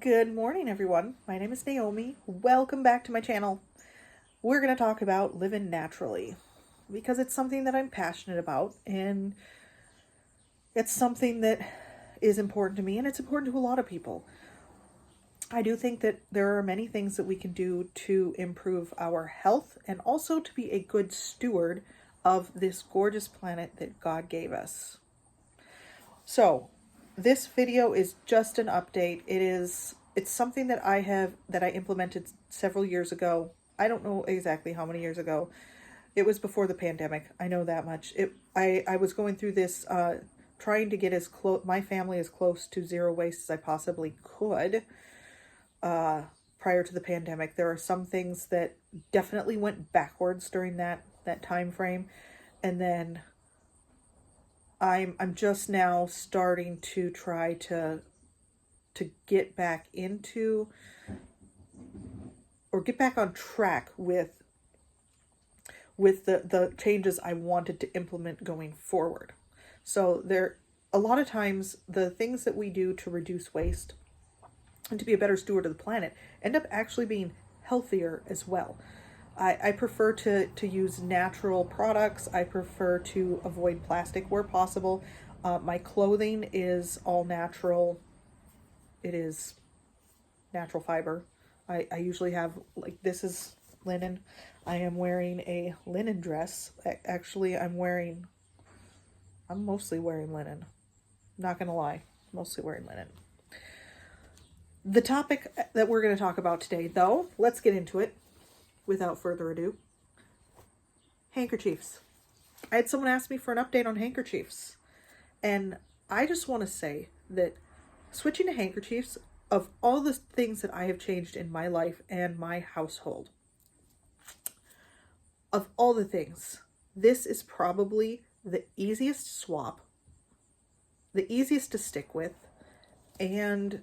Good morning, everyone. My name is Naomi. Welcome back to my channel. We're going to talk about living naturally because it's something that I'm passionate about and it's something that is important to me and it's important to a lot of people. I do think that there are many things that we can do to improve our health and also to be a good steward of this gorgeous planet that God gave us. So, this video is just an update. It's something that I implemented several years ago. I don't know exactly how many years ago. It was before the pandemic. I know that much. I was going through this trying to get my family as close to zero waste as I possibly could prior to the pandemic. There are some things that definitely went backwards during that time frame, and then I'm just now starting to try to get back into or get back on track with the changes I wanted to implement going forward. So a lot of times the things that we do to reduce waste and to be a better steward of the planet end up actually being healthier as well. I prefer to use natural products. I prefer to avoid plastic where possible. My clothing is all natural. It is natural fiber. I usually have, like, this is linen. I am wearing a linen dress. Actually, I'm mostly wearing linen. Not gonna lie, mostly wearing linen. The topic that we're going to talk about today, though, let's get into it without further ado. Handkerchiefs. I had someone ask me for an update on handkerchiefs. And I just want to say that switching to handkerchiefs, of all the things that I have changed in my life and my household, of all the things, this is probably the easiest swap, the easiest to stick with, and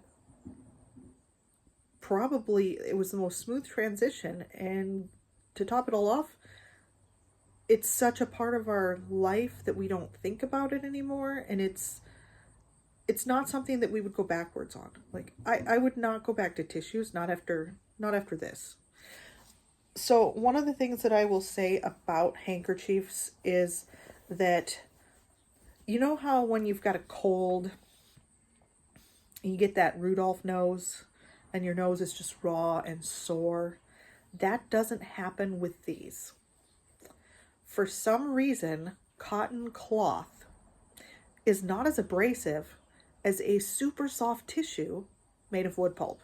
probably it was the most smooth transition. And to top it all off, it's such a part of our life that we don't think about it anymore, and it's not something that we would go backwards on. Like, I would not go back to tissues, not after this. So one of the things that I will say about handkerchiefs is that, you know how when you've got a cold and you get that Rudolph nose and your nose is just raw and sore? That doesn't happen with these. For some reason, cotton cloth is not as abrasive as a super soft tissue made of wood pulp.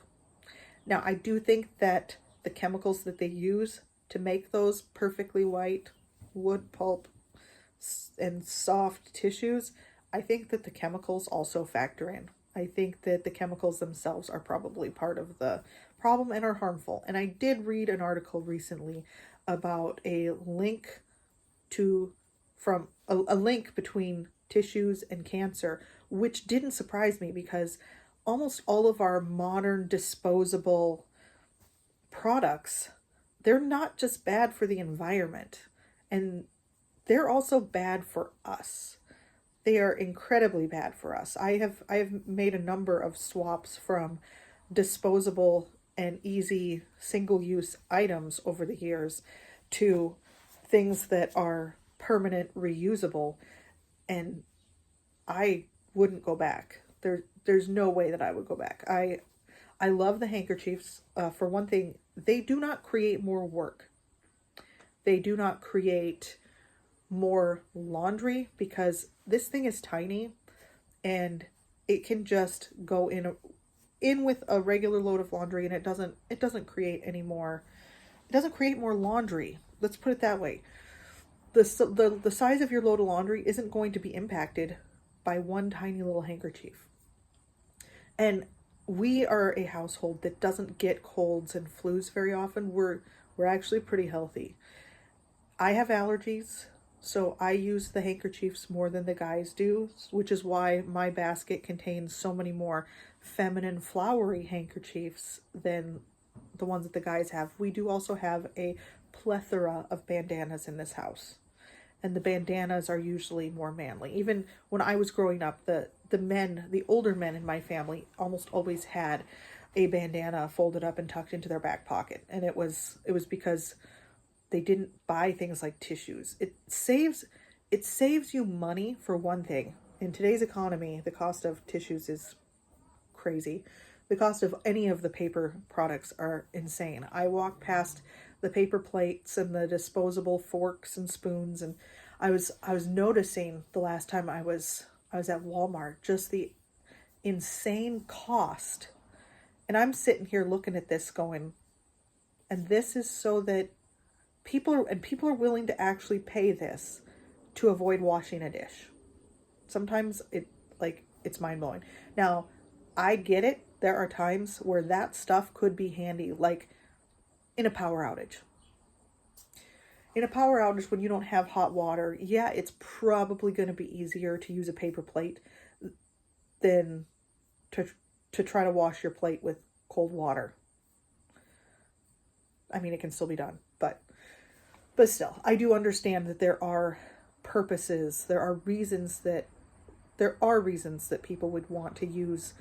Now, I do think that the chemicals that they use to make those perfectly white wood pulp and soft tissues, I think that the chemicals also factor in. I think that the chemicals themselves are probably part of the problem and are harmful. And I did read an article recently about a link a link between tissues and cancer, which didn't surprise me because almost all of our modern disposable products, they're not just bad for the environment, and they're also bad for us. They are incredibly bad for us. I have made a number of swaps from disposable and easy single-use items over the years to things that are permanent reusable, and I wouldn't go back. There's no way that I would go back. I love the handkerchiefs. For one thing, they do not create more work. They do not create more laundry because this thing is tiny and it can just go in with a regular load of laundry, and it doesn't create any more. It doesn't create more laundry. Let's put it that way. The size of your load of laundry isn't going to be impacted by one tiny little handkerchief. And we are a household that doesn't get colds and flus very often. We're actually pretty healthy. I have allergies, so I use the handkerchiefs more than the guys do, which is why my basket contains so many more feminine flowery handkerchiefs than the ones that the guys have. We do also have a plethora of bandanas in this house. and the bandanas are usually more manly. Even when I was growing up, the older men in my family almost always had a bandana folded up and tucked into their back pocket. And it was because they didn't buy things like tissues. It saves you money, for one thing. In today's economy, the cost of tissues is crazy. The cost of any of the paper products are insane. I walk past the paper plates and the disposable forks and spoons, and I was noticing the last time I was at Walmart, just the insane cost. And I'm sitting here looking at this going, and this is so that people are willing to actually pay this to avoid washing a dish. Sometimes it's mind blowing. Now, I get it. There are times where that stuff could be handy, like in a power outage. In a power outage, when you don't have hot water, yeah, it's probably going to be easier to use a paper plate than to try to wash your plate with cold water. I mean, it can still be done, but still, I do understand that there are purposes, there are reasons that people would want to use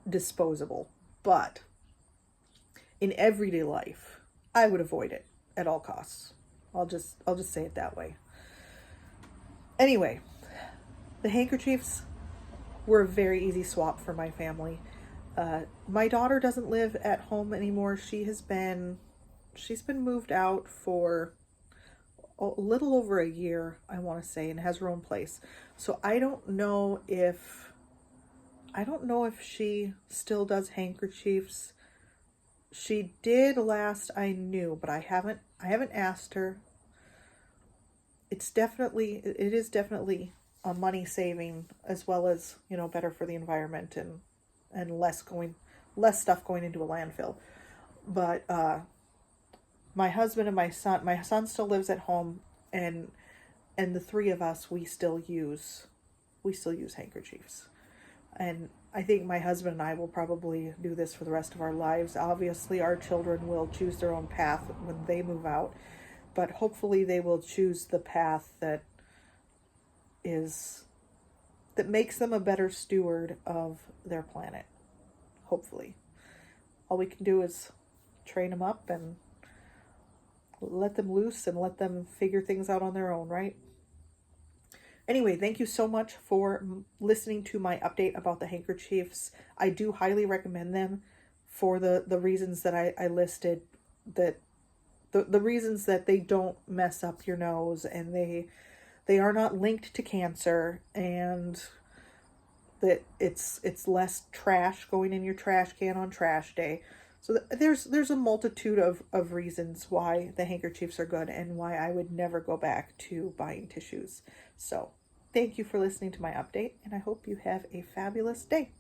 disposable, but in everyday life, I would avoid it at all costs. I'll just say it that way. Anyway, the handkerchiefs were a very easy swap for my family. My daughter doesn't live at home anymore. She's been moved out for a little over a year, I want to say, and has her own place. So I don't know if she still does handkerchiefs. She did last I knew, but I haven't asked her. It is definitely a money saving, as well as, better for the environment and less stuff going into a landfill. But my husband and my son still lives at home, and the three of us, we still use handkerchiefs. And I think my husband and I will probably do this for the rest of our lives. Obviously, our children will choose their own path when they move out, but hopefully they will choose the path that makes them a better steward of their planet. Hopefully. All we can do is train them up and let them loose and let them figure things out on their own, right? Anyway, thank you so much for listening to my update about the handkerchiefs. I do highly recommend them for the reasons that I listed, that the reasons that they don't mess up your nose, and they are not linked to cancer, and that it's less trash going in your trash can on trash day. So there's a multitude of reasons why the handkerchiefs are good and why I would never go back to buying tissues. So thank you for listening to my update, and I hope you have a fabulous day.